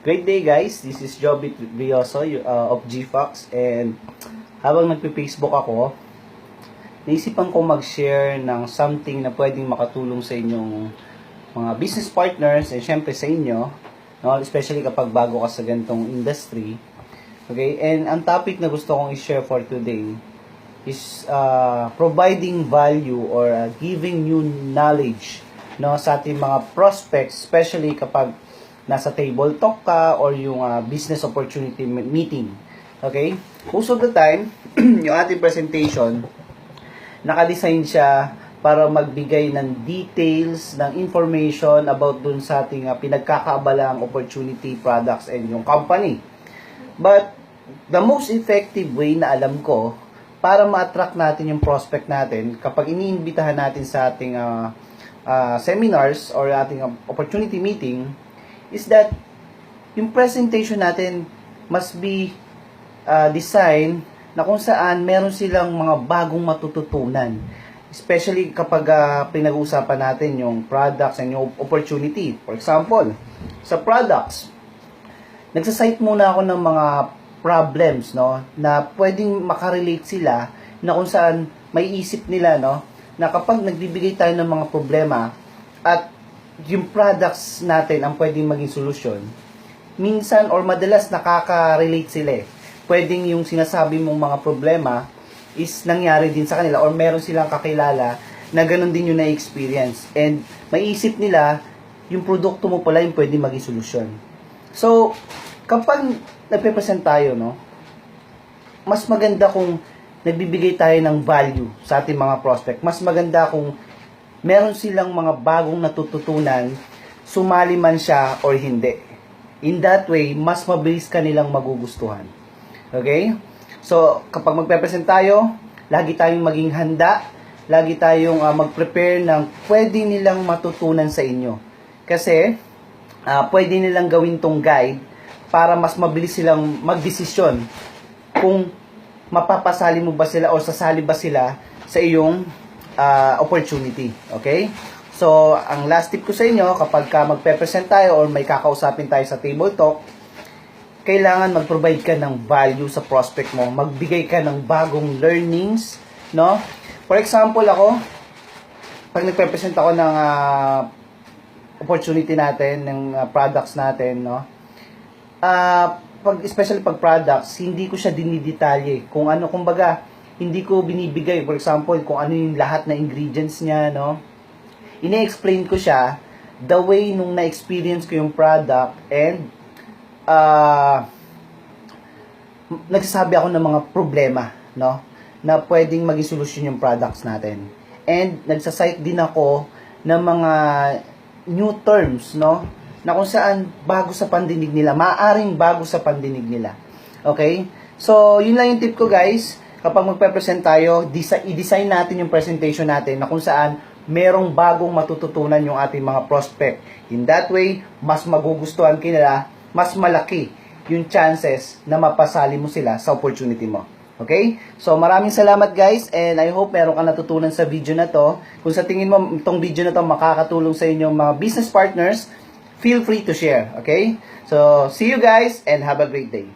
Great day guys, this is Jobit Brioso of GFox, and habang nagpe-Facebook ako, naisipan ko mag-share ng something na pwedeng makatulong sa inyong mga business partners and syempre sa inyo, no? Especially kapag bago ka sa ganitong industry. Okay, and ang topic na gusto kong i-share for today is providing value or giving new knowledge, no, sa ating mga prospects, especially kapag nasa table talk ka or yung business opportunity meeting. Okay? Most of the time, yung ating presentation, naka-design siya para magbigay ng details, ng information about dun sa ating pinagkakaabalang opportunity, products, and yung company. But, the most effective way na alam ko para ma-attract natin yung prospect natin kapag iniimbitahan natin sa ating seminars or ating opportunity meeting is that yung presentation natin must be designed na kung saan meron silang mga bagong matututunan. Especially kapag pinag-uusapan natin yung products and yung opportunity. For example, sa products, nagsasite muna ako ng mga problems, no, na pwedeng makarelate sila na kung saan may isip nila, no, na kapag nagbibigay tayo ng mga problema at yung products natin ang pwedeng maging solusyon, minsan or madalas nakaka-relate sila eh. Pwedeng yung sinasabi mong mga problema is nangyari din sa kanila or meron silang kakilala na ganun din yung na-experience. And maiisip nila, yung produkto mo pala yung pwedeng maging solusyon. So, kapag nagpe-present tayo, no, mas maganda kung nagbibigay tayo ng value sa ating mga prospect. Mas maganda kung meron silang mga bagong natututunan, sumali man siya or hindi. In that way, mas mabilis ka nilang magugustuhan. Okay? So, kapag magpe-present tayo, lagi tayong maging handa, lagi tayong mag-prepare ng pwede nilang matutunan sa inyo. Kasi, pwede nilang gawin tong guide para mas mabilis silang magdesisyon kung mapapasali mo ba sila o sasali ba sila sa iyong opportunity. Okay? So, ang last tip ko sa inyo, kapag magpe-present tayo or may kakausapin tayo sa table talk, kailangan mag-provide ka ng value sa prospect mo. Magbigay ka ng bagong learnings, no? For example, ako, pag nagpe-present ako ng opportunity natin, ng products natin, no? Especially pag products, hindi ko siya dinidetalye. Kung ano, kumbaga, hindi ko binibigay, for example, kung ano yung lahat na ingredients niya, no? Ine-explain ko siya the way nung na-experience ko yung product and nagsasabi ako ng mga problema, no, na pwedeng maging solusyon yung products natin. And nagsasite din ako ng mga new terms, no, na kung saan bago sa pandinig nila, maaaring bago sa pandinig nila. Okay? So, yun lang yung tip ko, guys. Kapag magpe-present tayo, i-design natin yung presentation natin na kung saan merong bagong matututunan yung ating mga prospect. In that way, mas magugustuhan nila, mas malaki yung chances na mapasali mo sila sa opportunity mo. Okay? So, maraming salamat guys, and I hope meron ka natutunan sa video na to. Kung sa tingin mo itong video na to makakatulong sa inyong mga business partners, feel free to share. Okay? So, see you guys and have a great day.